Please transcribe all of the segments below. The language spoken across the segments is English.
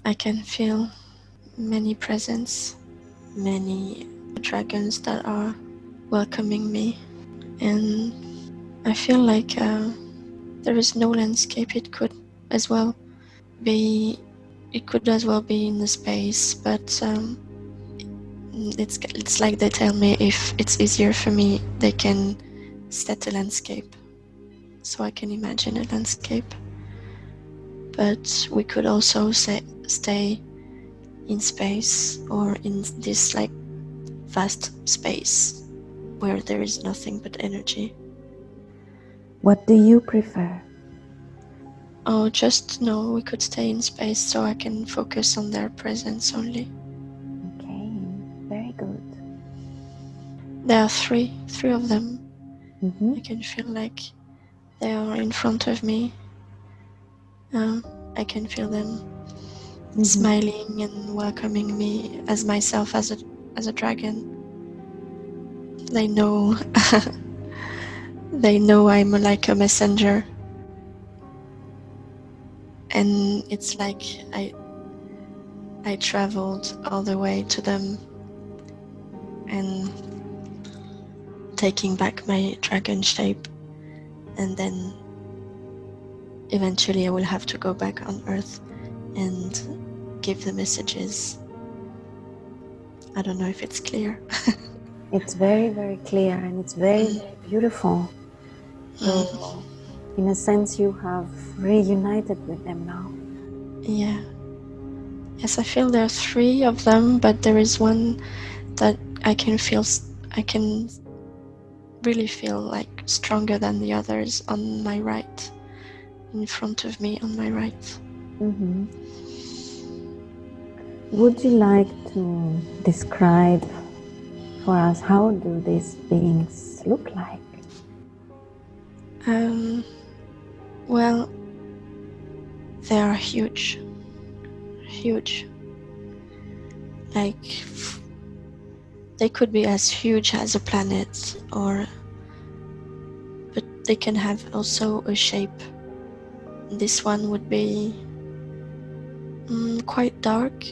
I can feel many presents, many dragons that are welcoming me, and I feel like there is no landscape. It could as well be in the space, but it's like they tell me if it's easier for me, they can set a landscape, so I can imagine a landscape. But we could also stay in space, or in this like vast space where there is nothing but energy. What do you prefer? Oh, just no, we could stay in space so I can focus on their presence only. Okay, very good. There are three of them. Mm-hmm. I can feel like they are in front of me. I can feel them smiling and welcoming me as myself, as a dragon. They know they know I'm like a messenger, and it's like I traveled all the way to them and taking back my dragon shape, and then eventually I will have to go back on Earth and give the messages. I don't know if it's clear. It's very, very clear, and it's very, very beautiful. So, in a sense, you have reunited with them now. Yeah. Yes, I feel there are three of them, but there is one that I can really feel like stronger than the others on my right, in front of me on my right. Mm-hmm. Would you like to describe for us how do these beings look like? Well, they are huge. Like they could be as huge as a planet, but they can have also a shape. This one would be quite dark,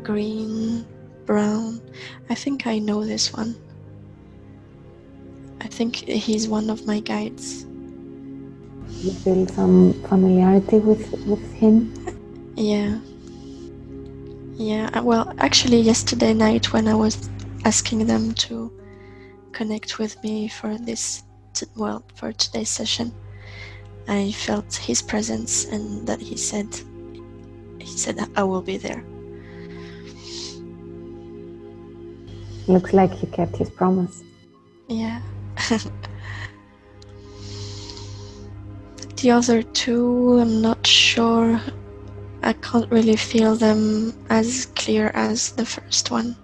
green, brown. I think I know this one. I think he's one of my guides. You feel some familiarity with him? Yeah. Well, actually, yesterday night when I was asking them to connect with me for for today's session, I felt his presence, and that he said I will be there. Looks like he kept his promise. Yeah. The other two, I'm not sure. I can't really feel them as clear as the first one.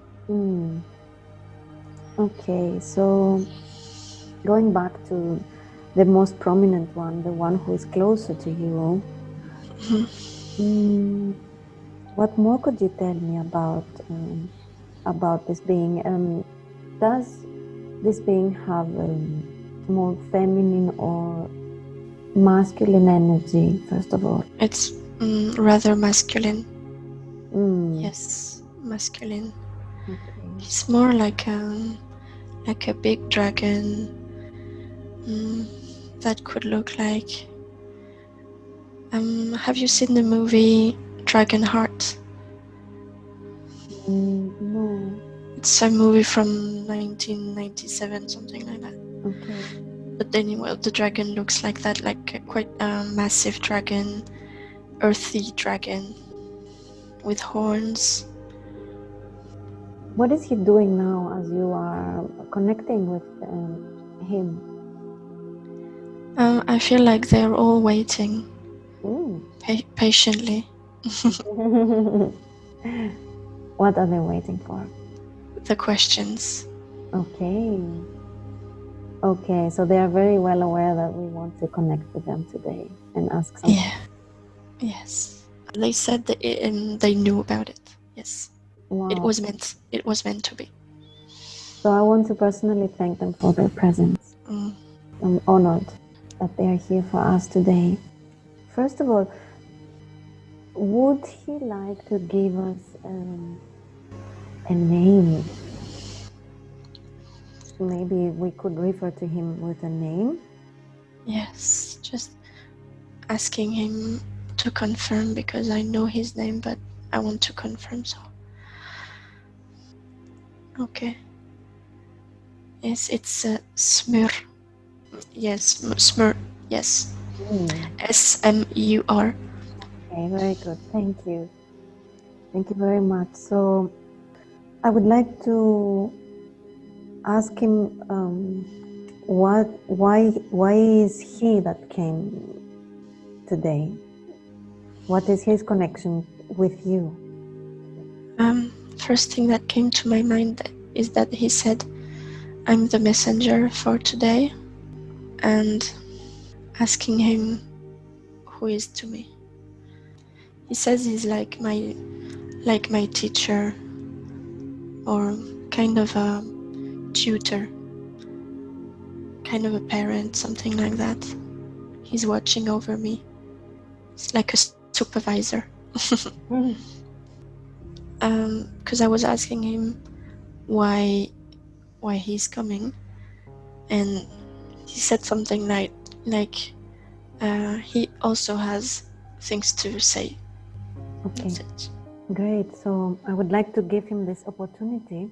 Okay, so going back to the most prominent one, the one who is closer to you, what more could you tell me about this being? Does this being have more feminine or masculine energy, first of all? It's rather masculine. Yes, masculine. Okay. He's more like a big dragon. That could look like. Have you seen the movie Dragon Heart? No. It's a movie from 1997, something like that. Okay. But anyway, the dragon looks like that, like quite a massive dragon, earthy dragon with horns. What is he doing now as you are connecting with him? I feel like they're all waiting patiently. What are they waiting for? The questions. Okay, so they are very well aware that we want to connect with them today and ask something. Yeah. Yes. They said that they knew about it. Yes. Wow. It was meant to be. So I want to personally thank them for their presence. I'm honored that they are here for us today. First of all, would he like to give us a name? Maybe we could refer to him with a name. Yes, just asking him to confirm because I know his name, but I want to confirm. So, okay. Yes, it's Smur. Yes, Smur. Yes, SMUR. Okay, very good. Thank you. Thank you very much. So, I would like to ask him why is he that came today? What is his connection with you? First thing that came to my mind is that he said, I'm the messenger for today, and asking him who is to me. He says he's like my teacher, or kind of a tutor, kind of a parent, something like that. He's watching over me. It's like a supervisor. Because I was asking him why he's coming, and he said something like he also has things to say. Okay, great. So I would like to give him this opportunity.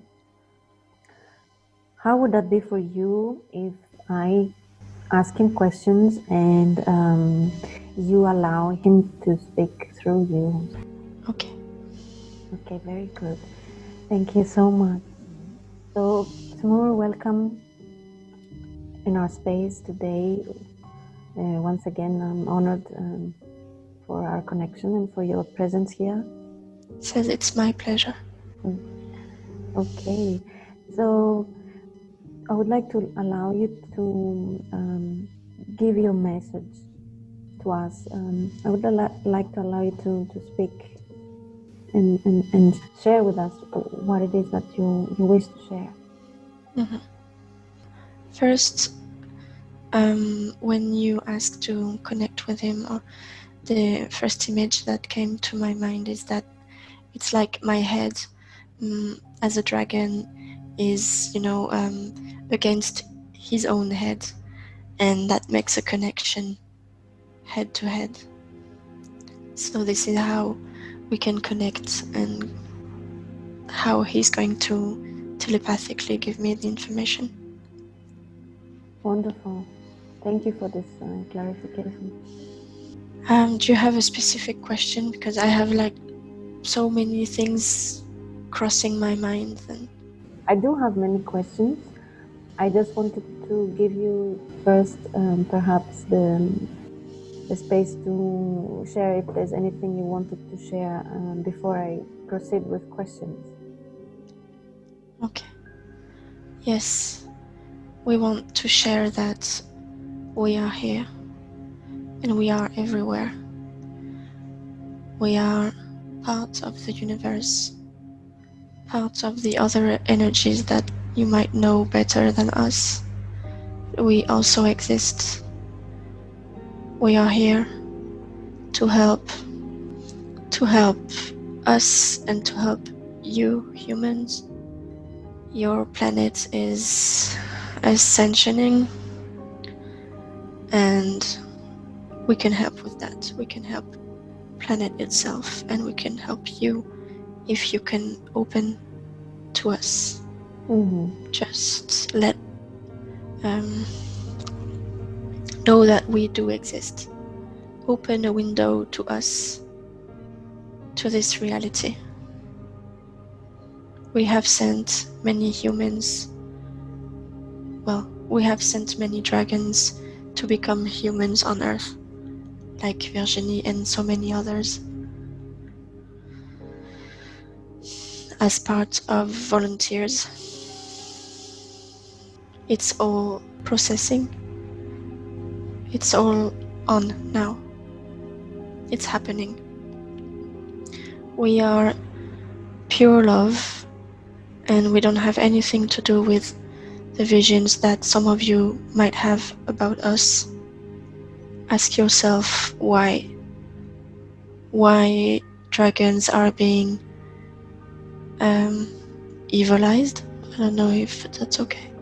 How would that be for you if I ask him questions and you allow him to speak through you? Okay. Okay, very good. Thank you so much. So, Smur, welcome in our space today. Once again, I'm honored for our connection and for your presence here. Says it's my pleasure. Okay, so I would like to allow you to give your message to us. I would like to allow you to speak and share with us what it is that you wish to share. Mm-hmm. First, when you ask to connect with him, or the first image that came to my mind is that it's like my head as a dragon is, against his own head, and that makes a connection head to head. So this is how we can connect, and how he's going to telepathically give me the information. Wonderful. Thank you for this clarification. Do you have a specific question? Because I have like so many things crossing my mind. And I do have many questions. I just wanted to give you first perhaps the space to share if there's anything you wanted to share before I proceed with questions. okay. Yes, we want to share that we are here and we are everywhere. We are part of the universe, part of the other energies that you might know better than us. We also exist. We are here to help us and to help you humans. Your planet is ascensioning, and we can help with that. We can help planet itself, and we can help you if you can open to us. Just let know that we do exist. Open a window to us, to this reality. We have sent many humans, we have sent many dragons to become humans on Earth, like Virginie and so many others, as part of volunteers. It's all processing. It's all on now. It's happening. We are pure love, and we don't have anything to do with the visions that some of you might have about us. Ask yourself why. why dragons are being evilized. I don't know if that's okay.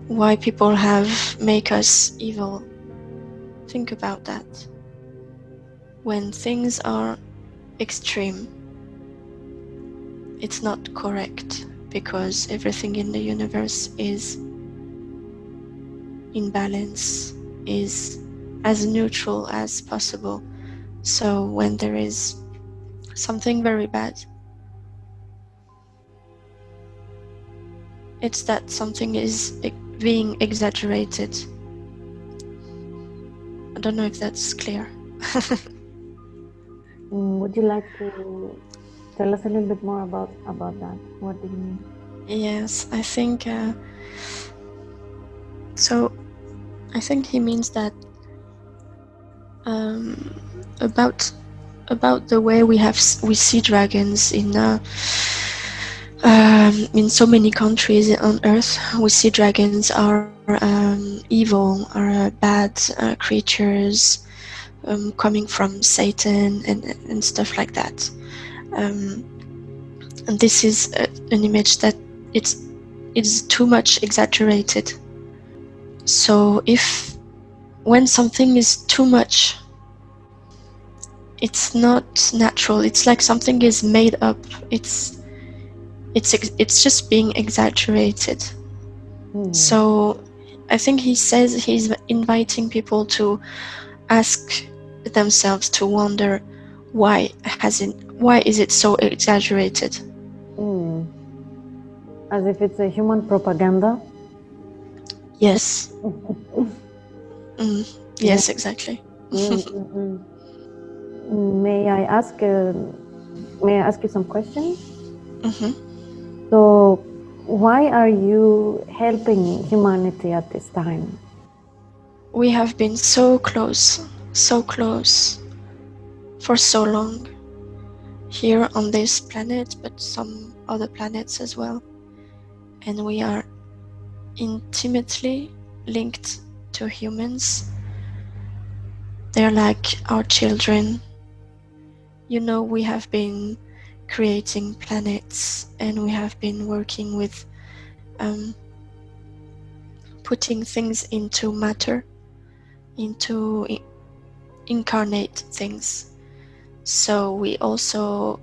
Why people have make us evil. Think about that. When things are extreme, it's not correct because everything in the universe is in balance, is as neutral as possible. So when there is something very bad, it's that something is being exaggerated. I don't know if that's clear. Would you like to tell us a little bit more about that? What do you mean? Yes, I think so. I think he means that about the way we see dragons in so many countries on Earth. We see dragons are evil, are bad creatures coming from Satan and stuff like that. And this is an image that it's too much exaggerated. So when something is too much, it's not natural. It's like something is made up. It's just being exaggerated. So I think he says he's inviting people to ask themselves, to wonder why is it so exaggerated? As if it's a human propaganda? Yes. Yes, exactly. May I ask you some questions? So why are you helping humanity at this time? We have been so close for so long here on this planet, but some other planets as well. And we are intimately linked to humans. They're like our children. You know, we have been creating planets and we have been working with putting things into matter, into incarnate things. So we also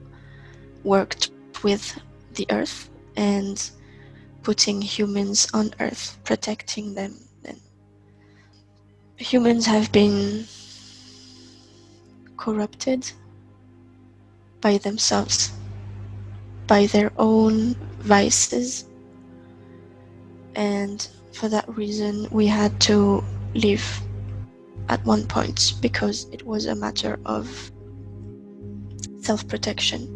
worked with the earth and putting humans on earth, protecting them. And humans have been corrupted by themselves, by their own vices, and for that reason we had to leave at one point because it was a matter of self-protection.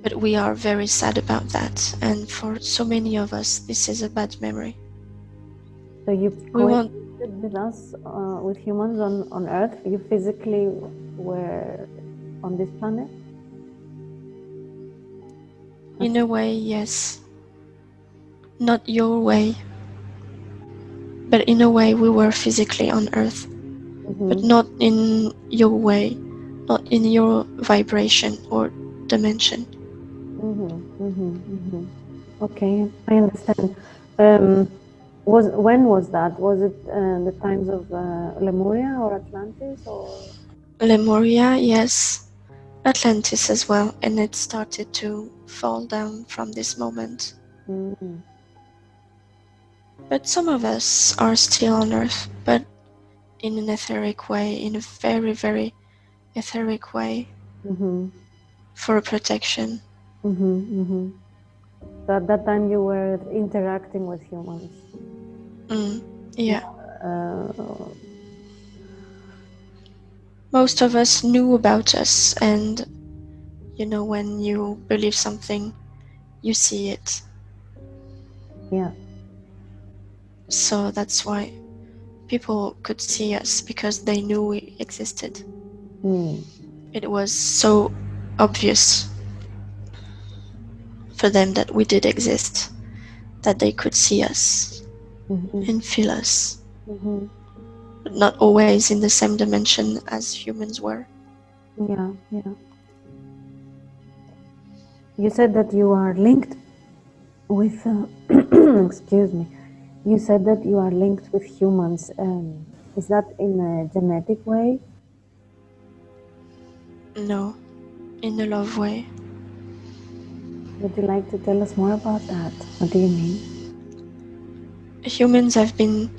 But we are very sad about that, and for so many of us this is a bad memory. So you coexisted with us, with humans on Earth? You physically were on this planet? In a way, yes. Not your way, but in a way we were physically on Earth, but not in your way, not in your vibration or dimension. Okay, I understand. When was that? Was it the times of Lemuria or Atlantis or? Lemuria, yes. Atlantis as well, and it started to fall down from this moment. But some of us are still on Earth, but in an etheric way, in a very, very etheric way, for protection. So at that time you were interacting with humans. Yeah. Most of us knew about us, and you know, when you believe something, you see it. Yeah. So that's why people could see us, because they knew we existed. It was so obvious for them that we did exist, that they could see us and feel us. but not always in the same dimension as humans were. Yeah, yeah. You said that you are linked with, excuse me, you said that you are linked with humans. Is that in a genetic way? No, in a love way. Would you like to tell us more about that? What do you mean? Humans have been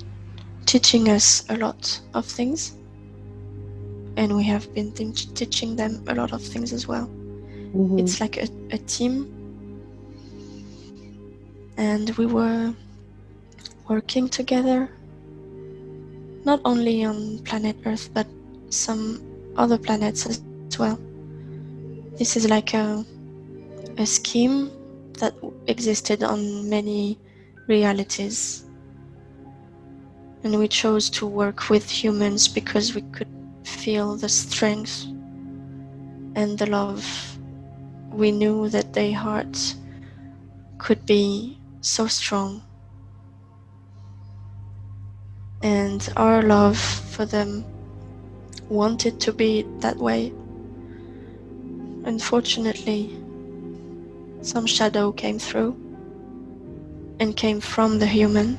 teaching us a lot of things, and we have been teaching them a lot of things as well. Mm-hmm. It's like a team, and we were working together, not only on planet Earth, but some other planets as well. This is like a scheme that existed on many realities, and we chose to work with humans because we could feel the strength and the love. We knew that their hearts could be so strong, and our love for them wanted to be that way. Unfortunately, some shadow came through and came from the human.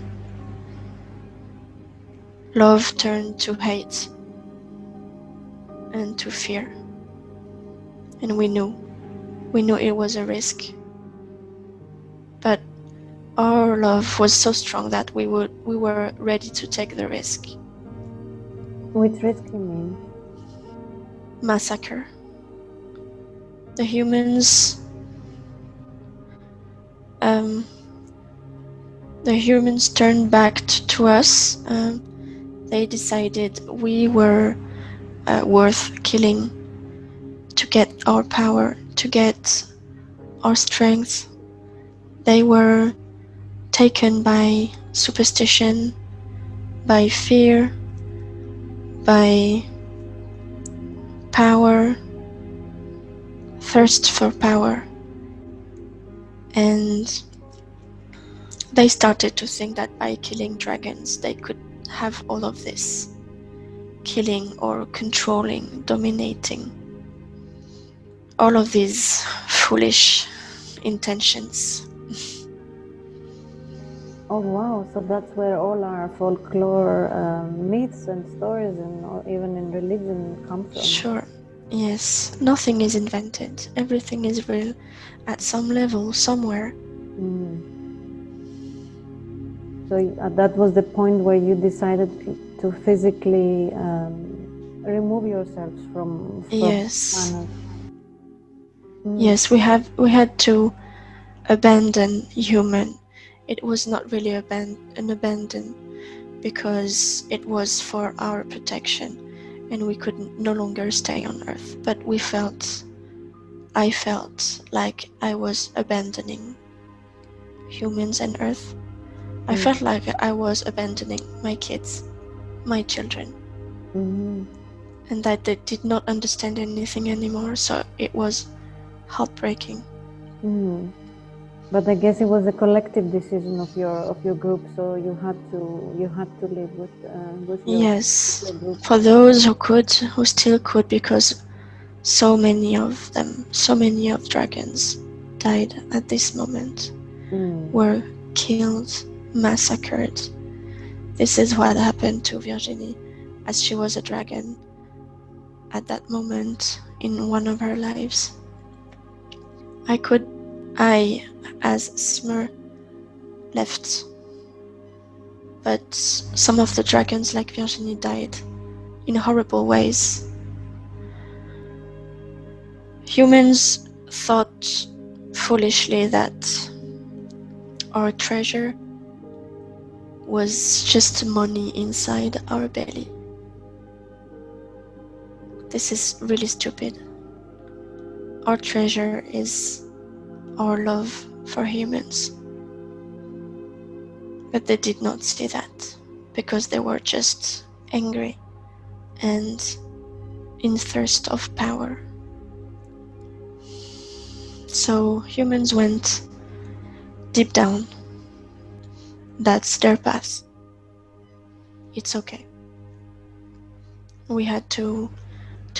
Love turned to hate and to fear, and we knew it was a risk, but our love was so strong that we were ready to take the risk. Which risk you mean? Massacre. The humans turned back to us. They decided we were worth killing to get our power, to get our strength. They were taken by superstition, by fear, by power, thirst for power. And they started to think that by killing dragons they could have all of this. Killing or controlling, dominating. All of these foolish intentions. Oh wow, so that's where all our folklore myths and stories and even in religion come from. Sure, yes. Nothing is invented. Everything is real at some level, somewhere. So that was the point where you decided to physically remove yourselves from Yes. planet. Yes, we had to abandon human. It was not really an abandon because it was for our protection and we could no longer stay on Earth. But I felt like I was abandoning humans and Earth. I felt like I was abandoning my kids, my children, and that they did not understand anything anymore, so it was heartbreaking. But I guess it was a collective decision of your group, so you had to live with your group. For those who still could, because so many of dragons died at this moment, were killed, massacred. This is what happened to Virginie, as she was a dragon at that moment in one of her lives. I, as Smur, left, but some of the dragons, like Virginie, died in horrible ways. Humans thought foolishly that our treasure was just money inside our belly. This is really stupid. Our treasure is our love for humans. But they did not see that because they were just angry and in thirst of power. So humans went deep down. That's their path. It's okay. we had to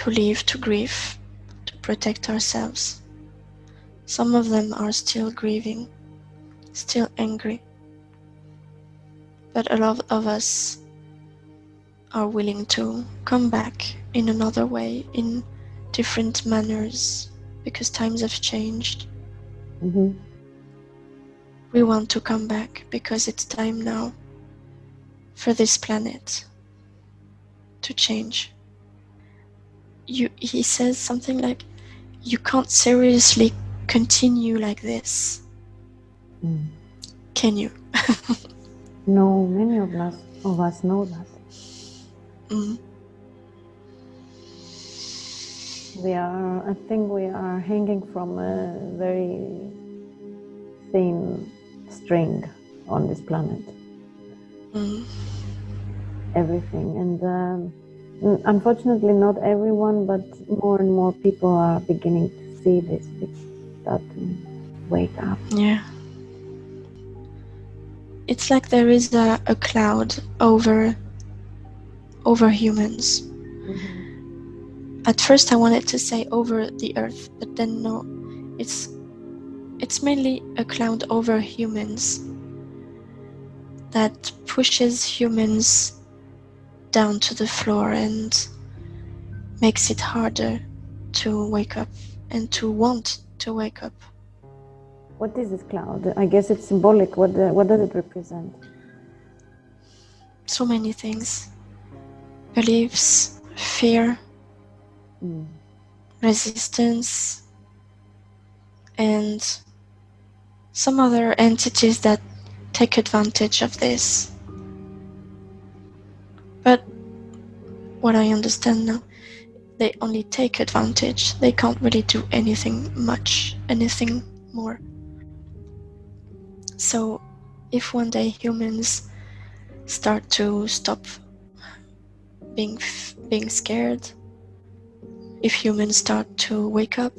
live, to grieve, to protect ourselves. Some of them are still grieving, still angry, but a lot of us are willing to come back in another way, in different manners, because times have changed. Mm-hmm. We want to come back because it's time now for this planet to change. He says something like, you can't seriously continue like this. Can you? No, many of us know that. I think we are hanging from a very thin string on this planet. Everything. And unfortunately, not everyone, but more and more people are beginning to see this, start to wake up. Yeah. It's like there is a cloud over humans. At first I wanted to say over the earth, but then no, it's mainly a cloud over humans that pushes humans down to the floor and makes it harder to wake up and to want to wake up. What is this cloud? I guess it's symbolic. What does it represent? So many things. Beliefs, fear, resistance, and some other entities that take advantage of this. But what I understand now, they only take advantage. They can't really do anything more. So if one day humans start to stop being scared, if humans start to wake up,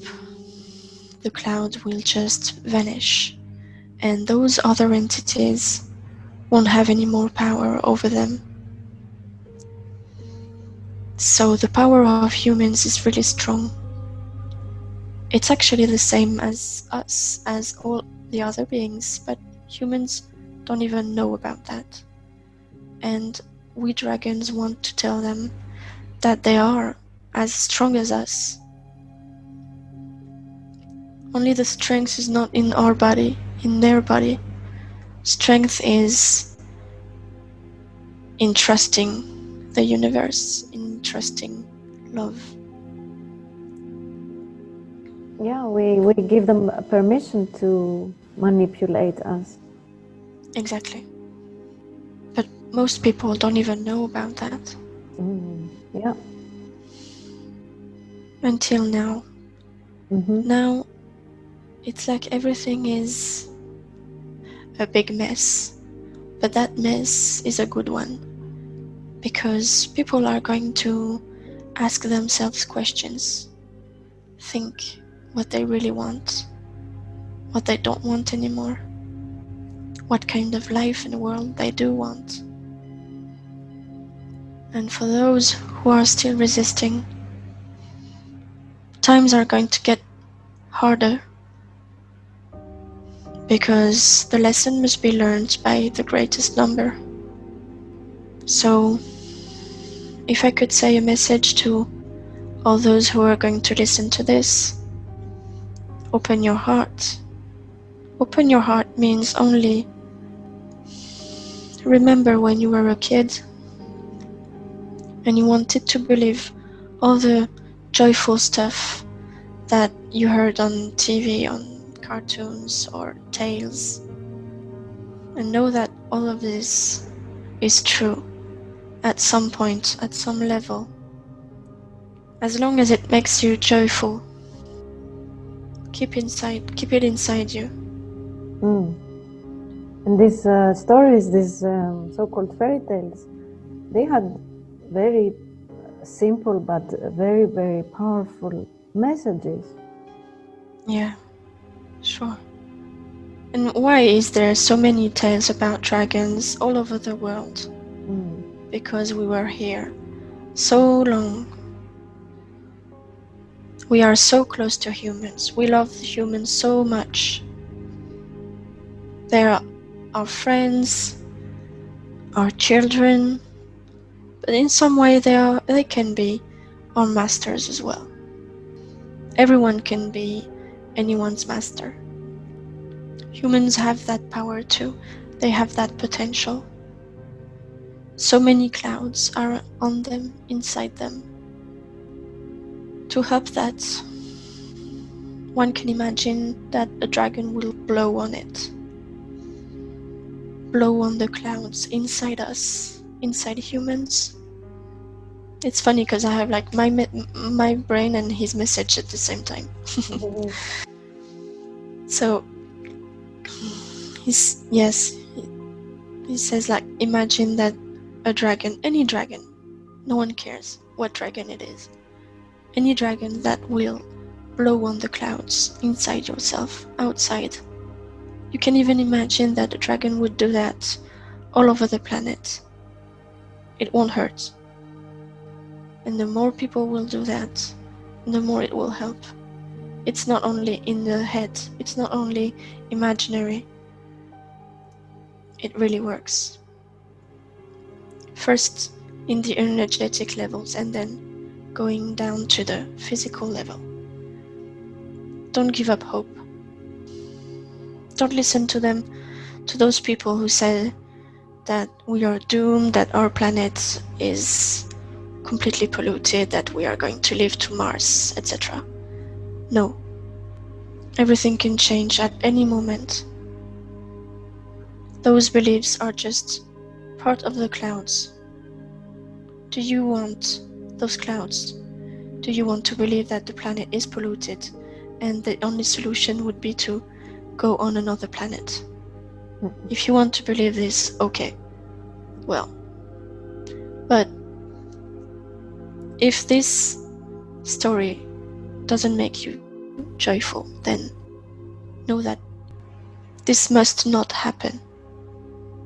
the cloud will just vanish, and those other entities won't have any more power over them. So the power of humans is really strong. It's actually the same as us, as all the other beings, but humans don't even know about that. And we dragons want to tell them that they are as strong as us. Only the strength is not in our body, in their body. Strength is in trusting the universe, in trusting love. Yeah, we give them permission to manipulate us. Exactly. But most people don't even know about that. Yeah. Until now. Now, it's like everything is a big mess. But that mess is a good one. Because people are going to ask themselves questions. Think what they really want. What they don't want anymore. What kind of life in the world they do want. And for those who are still resisting, times are going to get harder, because the lesson must be learned by the greatest number. So, if I could say a message to all those who are going to listen to this, open your heart. Open your heart means only remember when you were a kid and you wanted to believe all the joyful stuff that you heard on TV, on cartoons or tales, and know that all of this is true at some point, at some level, as long as it makes you joyful. Keep it inside you. And these stories, these so-called fairy tales, they had very simple but very, very powerful messages. Yeah, sure. And why is there so many tales about dragons all over the world? Because we were here so long. We are so close to humans. We love humans so much. They are our friends, our children, but in some way they can be our masters as well. Everyone can be anyone's master. Humans have that power too. They have that potential. So many clouds are on them, inside them. To help that, one can imagine that a dragon will blow on it. Blow on the clouds inside us, inside humans. It's funny because I have like my brain and his message at the same time. So he says like, imagine that a dragon, any dragon, no one cares what dragon it is, any dragon that will blow on the clouds inside yourself, outside. You can even imagine that a dragon would do that all over the planet. It won't hurt. And the more people will do that, the more it will help. It's not only in the head, it's not only imaginary. It really works. First in the energetic levels and then going down to the physical level. Don't give up hope. Don't listen to them, to those people who say that we are doomed, that our planet is completely polluted, that we are going to live to Mars, etc. No. Everything can change at any moment. Those beliefs are just part of the clouds. Do you want those clouds? Do you want to believe that the planet is polluted and the only solution would be to go on another planet? If you want to believe this, okay. Well, but if this story doesn't make you joyful, then know that this must not happen.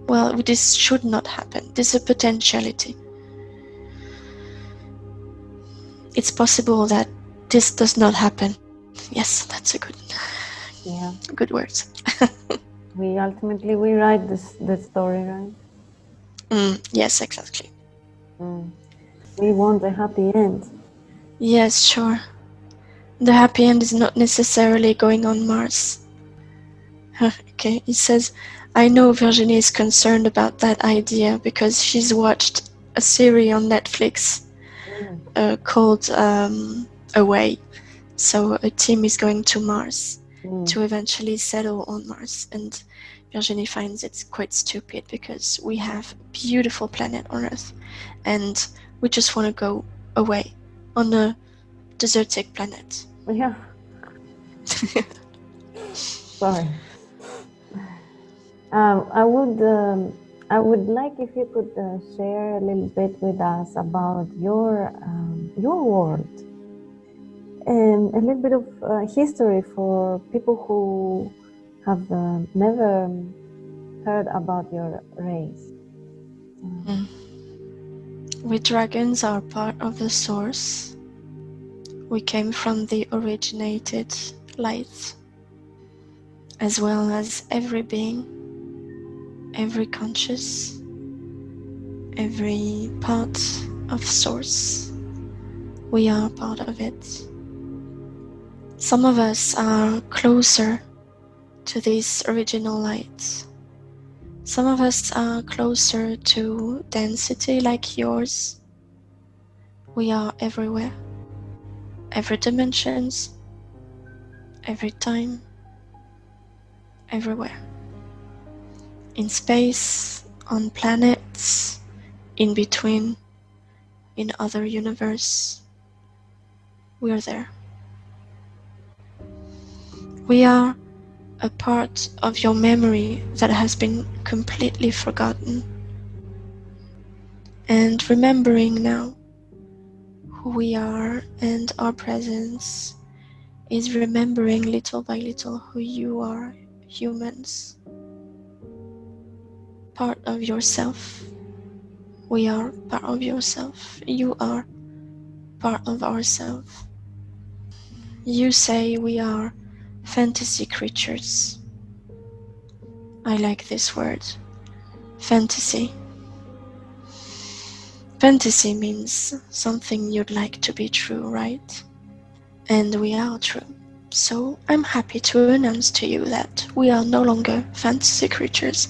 Well, this should not happen. This is a potentiality. It's possible that this does not happen. Yes, that's a good words. We ultimately write the story, right? Yes, exactly. We want a happy end. Yes, sure. The happy end is not necessarily going on Mars. Okay, he says, I know Virginie is concerned about that idea because she's watched a series on Netflix called Away. So a team is going to Mars to eventually settle on Mars, and Virginie finds it quite stupid because we have a beautiful planet on Earth and we just want to go away on a desertic planet. Yeah. Sorry. I would like if you could share a little bit with us about your world, and a little bit of history for people who have never heard about your race. We dragons are part of the source. We came from the originated light, as well as every being, every conscious, every part of source. We are part of it. Some of us are closer to this original light. Some of us are closer to density like yours. We are everywhere. Every dimensions, every time, everywhere. In space, on planets, in between, in other universe. We are there. We are a part of your memory that has been completely forgotten. And remembering now who we are and our presence is remembering little by little who you are, humans. Part of yourself. We are part of yourself. You are part of ourselves. You say we are fantasy creatures. I like this word. Fantasy. Fantasy means something you'd like to be true, right? And we are true. So I'm happy to announce to you that we are no longer fantasy creatures.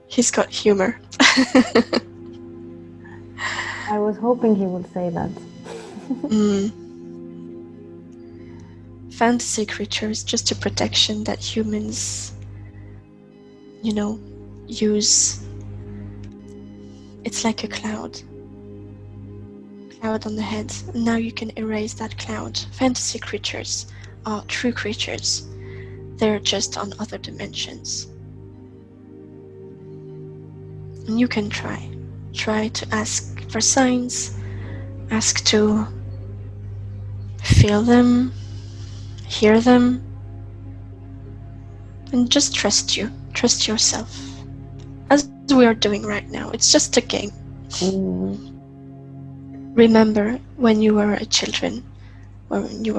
He's got humor. I was hoping he would say that. Fantasy creatures, just a protection that humans, use. It's like a cloud on the head, and now you can erase that cloud. Fantasy creatures are true creatures. They're just on other dimensions. And you can try to ask for signs, ask to feel them, hear them, and just trust yourself, as we are doing right now. It's just a game. Remember when you were a child, and you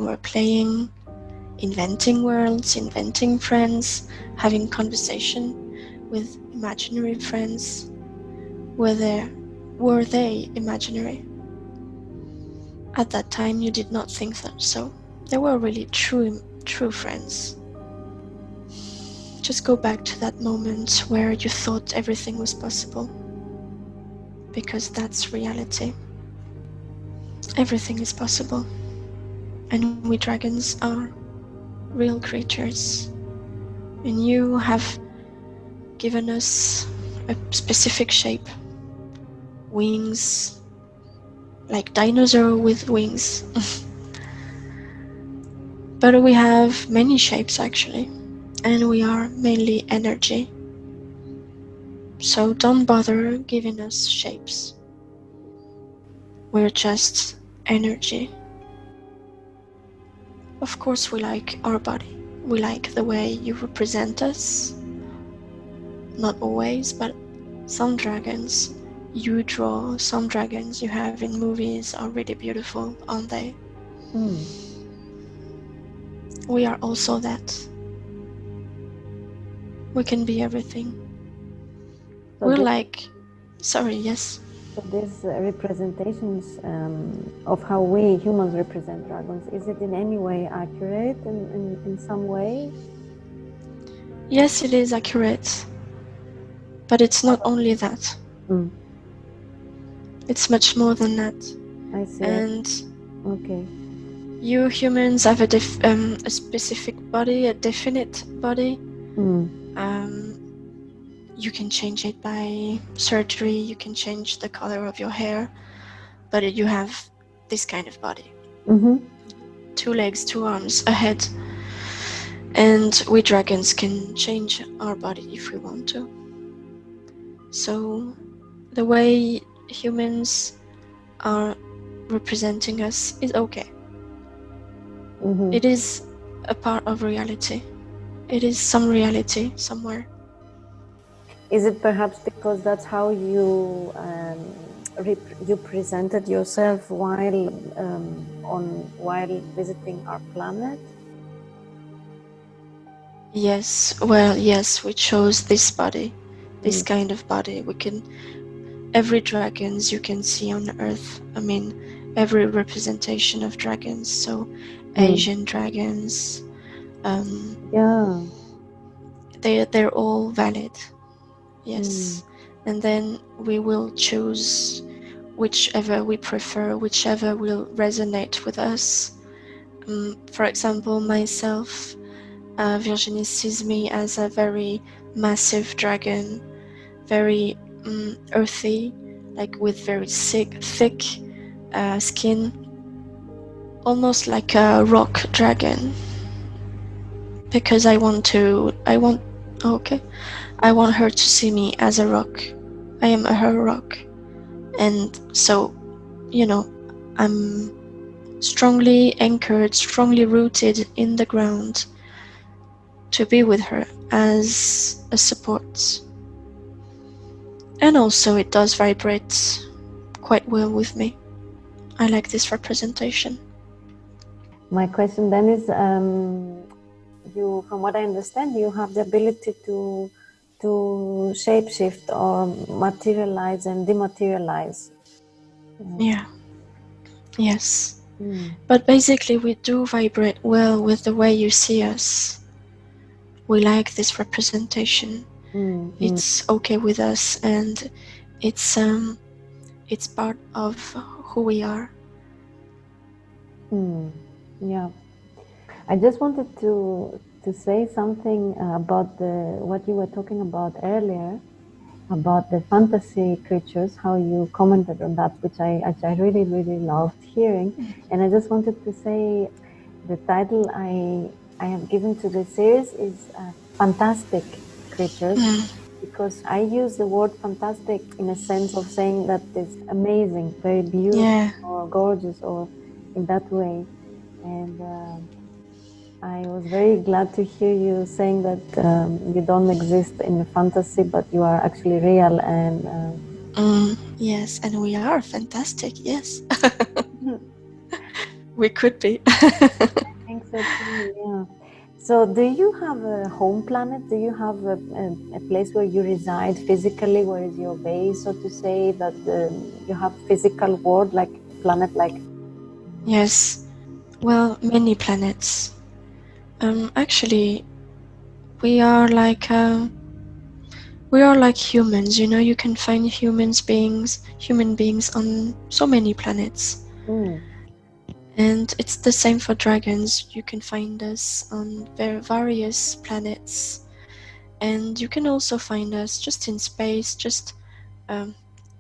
were playing, inventing worlds, inventing friends, having conversation with imaginary friends. Were they imaginary? At that time you did not think that, so they were really true friends. Just go back to that moment where you thought everything was possible, because that's reality. Everything is possible, and we dragons are real creatures, and you have given us a specific shape, wings, like dinosaur with wings. But we have many shapes actually, and we are mainly energy. So don't bother giving us shapes. We're just energy. Of course we like our body. We like the way you represent us. Not always, but some dragons you draw, some dragons you have in movies are really beautiful, aren't they? We are also that. We can be everything. So we're like... Sorry, yes? So these representations of how we humans represent dragons, is it in any way accurate in some way? Yes, it is accurate. But it's not only that. It's much more than that. I see. And okay. You humans have a specific body, a definite body. You can change it by surgery, you can change the color of your hair, but you have this kind of body. 2 legs, 2 arms, a head. And we dragons can change our body if we want to. So the way humans are representing us is okay. It is a part of reality. It is some reality somewhere. Is it perhaps because that's how you you presented yourself while visiting our planet? Yes, well, yes, we chose this body, this kind of body. Every dragons you can see on Earth, I mean, every representation of dragons, so Asian dragons, they're all valid. Yes. And then we will choose whichever we prefer, whichever will resonate with us. For example, myself, Virginie sees me as a very massive dragon, very earthy, like with very thick skin, almost like a rock dragon. Because I want her to see me as a rock. I am her rock. And so, I'm strongly anchored, strongly rooted in the ground to be with her. as a support. And also it does vibrate quite well with me. I like this representation. My question then is, you, from what I understand, you have the ability to shapeshift or materialize and dematerialize. Yeah. Yes. But basically we do vibrate well with the way you see us. We like this representation. It's okay with us, and it's part of who we are. Yeah. I just wanted to say something about what you were talking about earlier, about the fantasy creatures, how you commented on that, which I really, really loved hearing. And I just wanted to say the title I have given to the series is Fantastic Creatures, because I use the word fantastic in a sense of saying that it's amazing, very beautiful, or gorgeous, or in that way. And I was very glad to hear you saying that you don't exist in a fantasy, but you are actually real. And yes, and we are fantastic. Yes, we could be. I think so too. Yeah. So, do you have a home planet? Do you have a place where you reside physically? Where is your base, so to say? That you have physical world, like planet, like? Yes. Well, many planets. Actually, we are like humans. You know, you can find human beings on so many planets. And it's the same for dragons. You can find us on various planets, and you can also find us just in space, just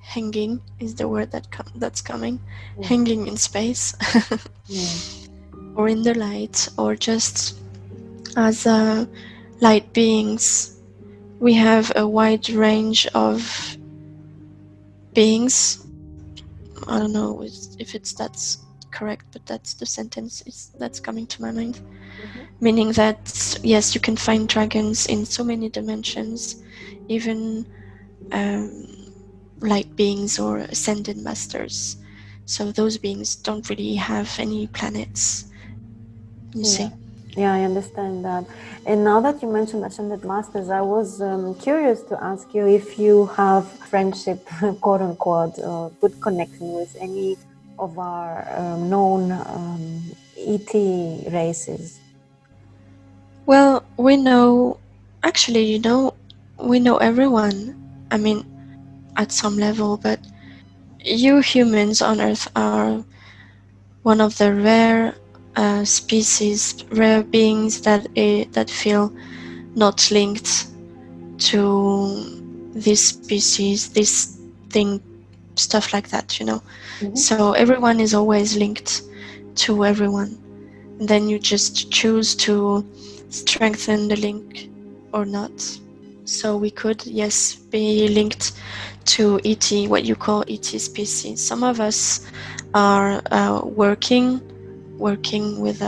hanging is the word that's coming, hanging in space, or in the light, or just as light beings. We have a wide range of beings. I don't know if that's correct, but that's the sentence that's coming to my mind. Meaning that, yes, you can find dragons in so many dimensions, even light beings or ascended masters. So those beings don't really have any planets, you see. Yeah, I understand that. And now that you mentioned ascended masters, I was curious to ask you if you have friendship, quote unquote, or good connection with any of our known ET races. Well, we know everyone. I mean, at some level, but you humans on Earth are one of the rare rare beings that feel not linked to this species, this thing, stuff like that, you know. So everyone is always linked to everyone. And then you just choose to strengthen the link or not. So we could, yes, be linked to ET, what you call ET species. Some of us are working with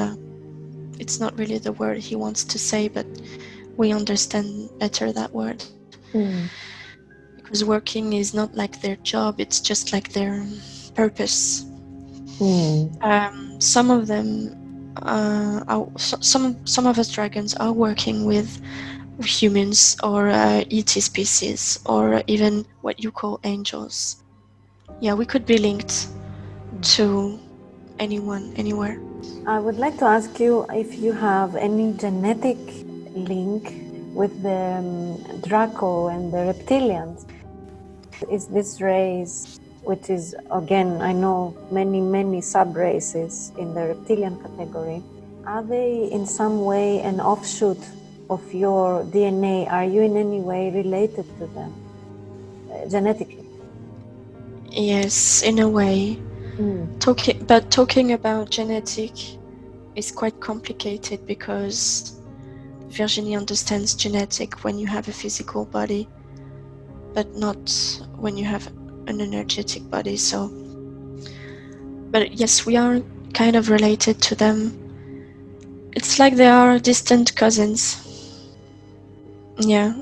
it's not really the word he wants to say, but we understand better that word. Because working is not like their job, it's just like their purpose. Some of them some of us dragons are working with humans or ET species, or even what you call angels. Yeah, we could be linked to anyone, anywhere. I would like to ask you if you have any genetic link with the Draco and the Reptilians. Is this race, which is, again, I know many sub-races in the reptilian category, are they in some way an offshoot of your DNA? Are you in any way related to them genetically? Yes, in a way. Talking about genetic is quite complicated, because Virginie understands genetic when you have a physical body, but not when you have an energetic body. So, but yes, we are kind of related to them. It's like they are distant cousins. Yeah.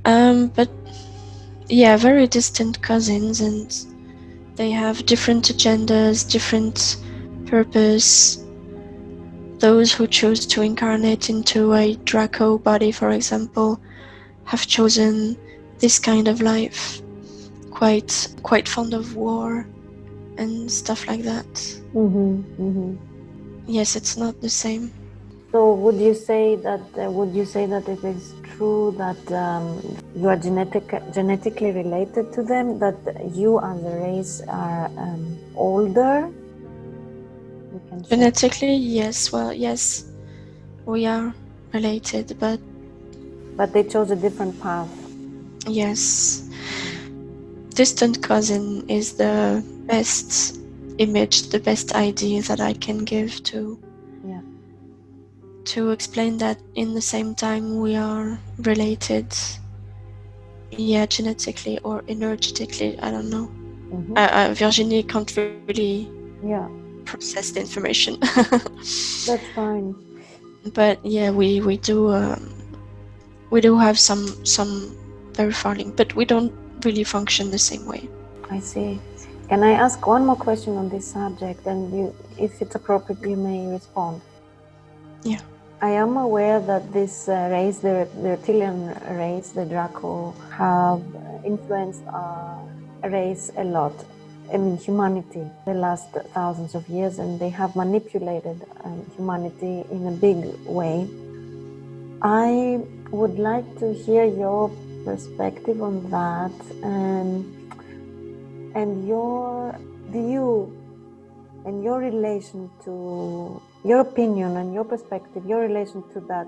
But yeah, very distant cousins, and they have different agendas, different purpose. Those who choose to incarnate into a Draco body, for example, have chosen this kind of life, quite fond of war and stuff like that. Yes, it's not the same. So would you say that it is true that you are genetically related to them? That you as a race are older? We can check. Genetically, yes. Well, yes, we are related, but they chose a different path. yes, distant cousin is the best image, the best idea that I can give to explain that in the same time we are related, yeah, genetically or energetically, I don't know. Virginie can't really process the information. That's fine. But yeah, we do have some very far link, but we don't really function the same way. I see. Can I ask one more question on this subject, and you, if it's appropriate, you may respond. Yeah. I am aware that this race, the reptilian race, the Draco, have influenced our race a lot. I mean, humanity, the last thousands of years, and they have manipulated humanity in a big way. I would like to hear your perspective on that, and your view and your relation to your opinion and your perspective, your relation to that,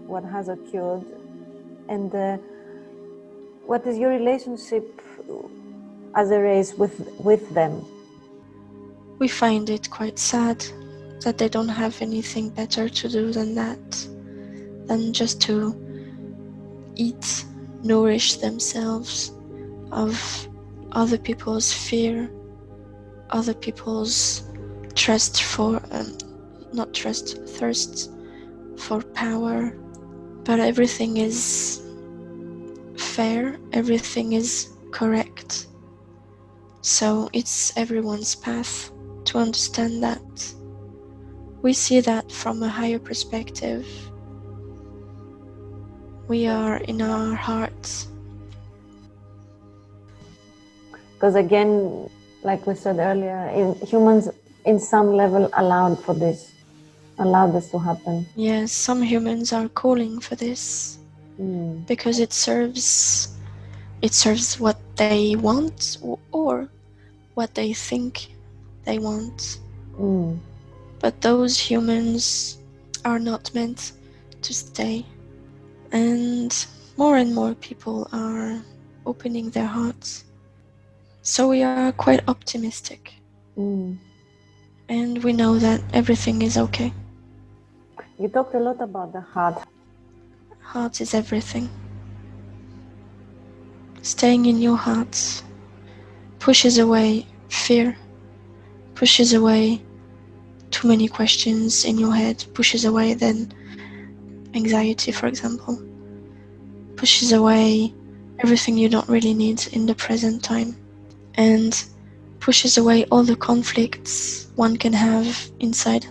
what has occurred, and what is your relationship as a race with them? We find it quite sad that they don't have anything better to do than that, than just to eat, nourish themselves of other people's fear, other people's thirst for power. But everything is fair, everything is correct. So it's everyone's path to understand that. We see that from a higher perspective. We are in our hearts. Because again, like we said earlier, humans in some level allowed this to happen. Yes, some humans are calling for this because it serves what they want or what they think they want. But those humans are not meant to stay. And more people are opening their hearts. So we are quite optimistic. And we know that everything is okay. You talked a lot about the heart. Heart is everything. Staying in your heart pushes away fear, pushes away too many questions in your head, pushes away then anxiety, for example, pushes away everything you don't really need in the present time, and pushes away all the conflicts one can have inside.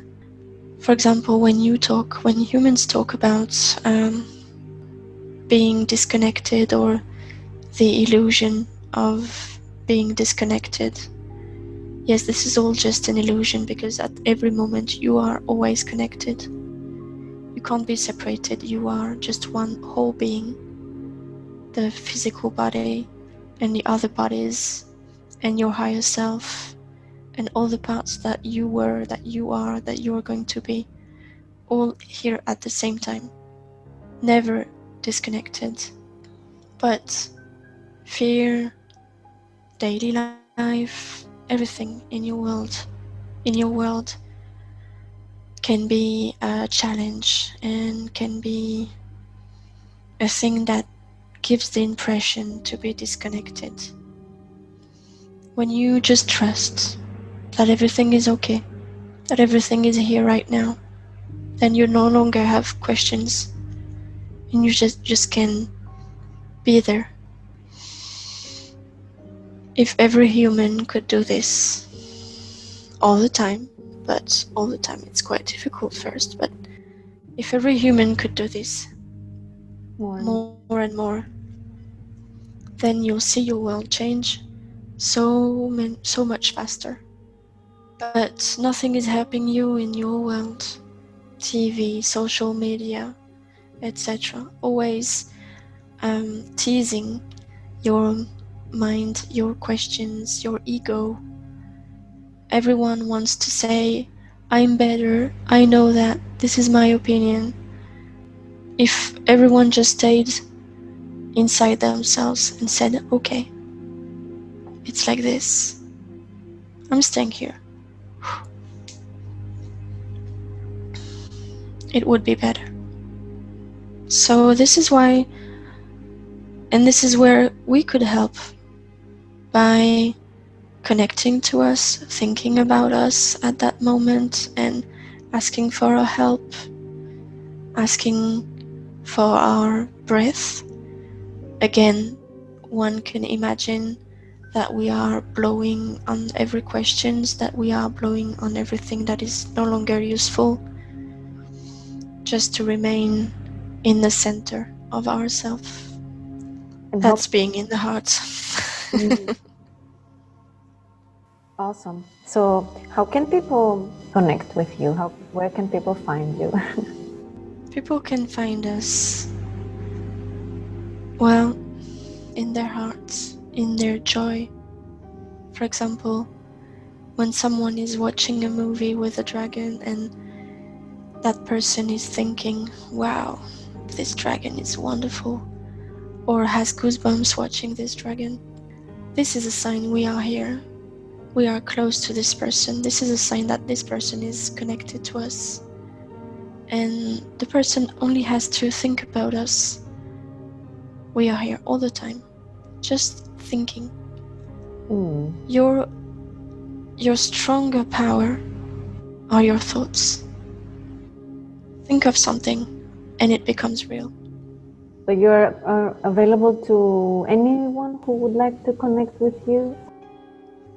For example, when humans talk about being disconnected or the illusion of being disconnected, yes, this is all just an illusion, because at every moment you are always connected. You can't be separated. You are just one whole being. The physical body and the other bodies and your higher self and all the parts that you were, that you are, that you are going to be, all here at the same time, never disconnected. But fear, daily life, everything in your world can be a challenge and can be a thing that gives the impression to be disconnected. When you just trust that everything is okay, that everything is here right now, then you no longer have questions. and you just can be there. If every human could do this all the time, but all the time it's quite difficult first, but if every human could do this more and more, then you'll see your world change so much faster. But nothing is helping you in your world. TV, social media, etc. Always teasing your mind, your questions, your ego. Everyone wants to say, I'm better, I know that, this is my opinion. If everyone just stayed inside themselves and said, okay, it's like this, I'm staying here, it would be better. So this is why, and this is where we could help, by connecting to us, thinking about us at that moment, and asking for our help, asking for our breath. Again, one can imagine that we are blowing on every questions, that we are blowing on everything that is no longer useful, just to remain in the center of ourselves. That's being in the heart. Awesome. So how can people connect with you? Where can people find you? People can find us, well, in their hearts, in their joy. For example, when someone is watching a movie with a dragon and that person is thinking, wow, this dragon is wonderful, or has goosebumps watching this dragon, this is a sign we are here. We are close to this person. This is a sign that this person is connected to us. And the person only has to think about us. We are here all the time, just thinking. Your stronger power are your thoughts. Think of something and it becomes real. So you're available to anyone who would like to connect with you?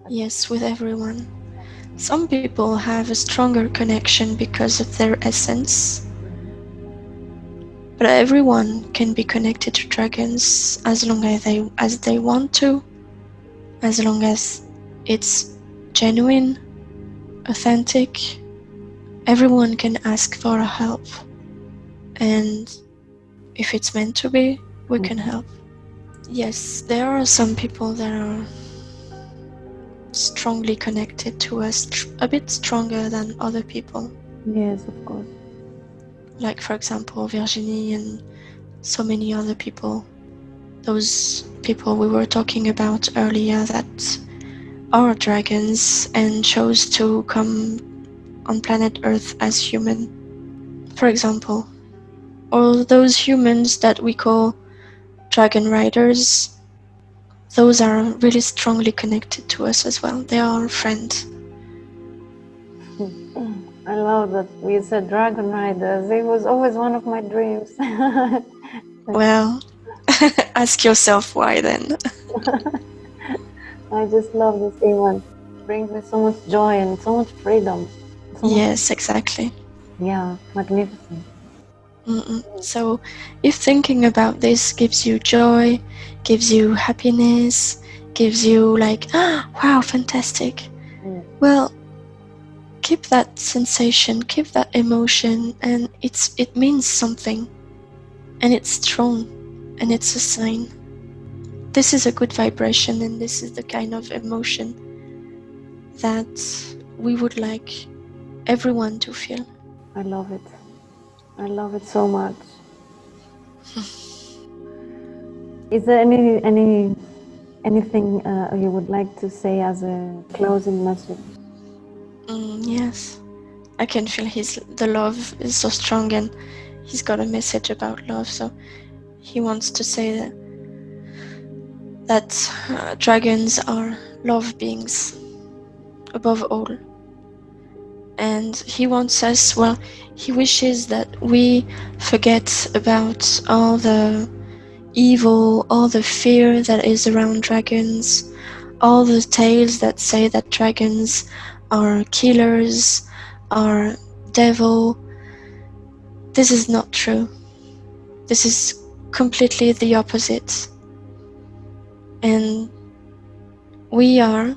Yes, with everyone. Some people have a stronger connection because of their essence, but everyone can be connected to dragons as long as they want to, as long as it's genuine, authentic. Everyone can ask for help, and if it's meant to be, we can help. Yes, there are some people that are strongly connected to us, a bit stronger than other people. Yes, of course. Like, for example, Virginie and so many other people. Those people we were talking about earlier that are dragons and chose to come on planet Earth as human. For example, all those humans that we call dragon riders, those are really strongly connected to us as well. They are our friends. I love that you said dragon riders. It was always one of my dreams. Well, ask yourself why then. I just love this event. It brings me so much joy and so much freedom. Yes, exactly. Yeah, magnificent. So if thinking about this gives you joy, gives you happiness, gives you like, wow, fantastic. Well, keep that sensation, keep that emotion, and it means something. And it's strong, and it's a sign. This is a good vibration, and this is the kind of emotion that we would like everyone to feel. I love it. I love it so much. Is there anything you would like to say as a closing message? Yes, I can feel the love is so strong, and he's got a message about love. So he wants to say that dragons are love beings above all, And he wants us, well, he wishes that we forget about all the evil, all the fear that is around dragons, all the tales that say that dragons are killers, are devil. This is not true. This is completely the opposite. And we are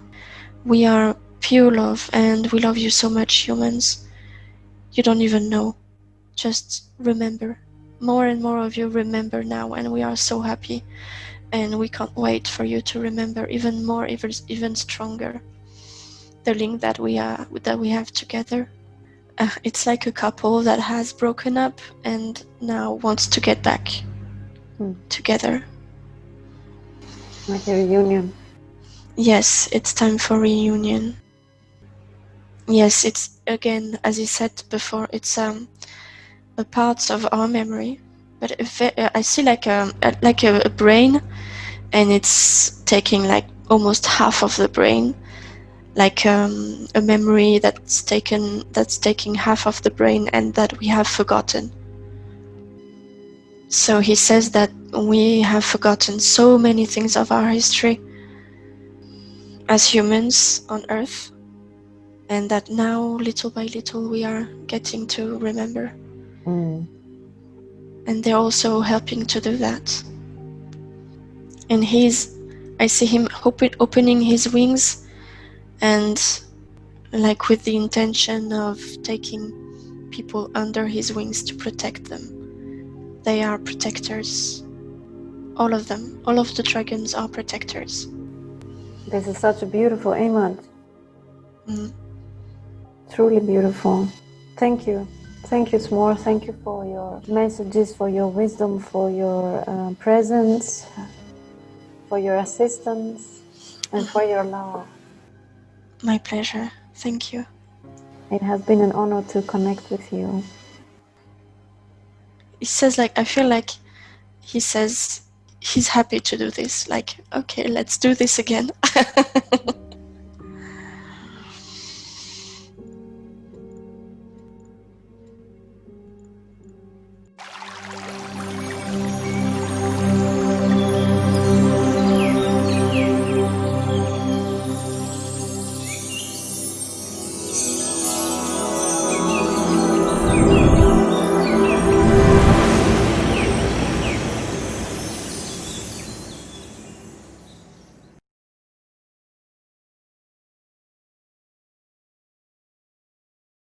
pure love, and we love you so much, humans. You don't even know. Just remember. More and more of you remember now, and we are so happy. And we can't wait for you to remember even more, even stronger, the link that we have together. It's like a couple that has broken up and now wants to get back together. Like a reunion. Yes, it's time for reunion. Yes, it's, again, as you said before, it's a part of our memory, but I see like a brain, and it's taking like almost half of the brain, like a memory that's taking half of the brain and that we have forgotten. So he says that we have forgotten so many things of our history as humans on Earth, and that now, little by little, we are getting to remember. And they're also helping to do that. And I see him opening his wings, and like with the intention of taking people under his wings to protect them. They are protectors. All of them. All of the dragons are protectors. This is such a beautiful image. Truly beautiful. Thank you. Thank you, S'more. Thank you for your messages, for your wisdom, for your presence, for your assistance, and for your love. My pleasure. Thank you. It has been an honor to connect with you. He says, like, I feel like he says he's happy to do this. Like, okay, let's do this again.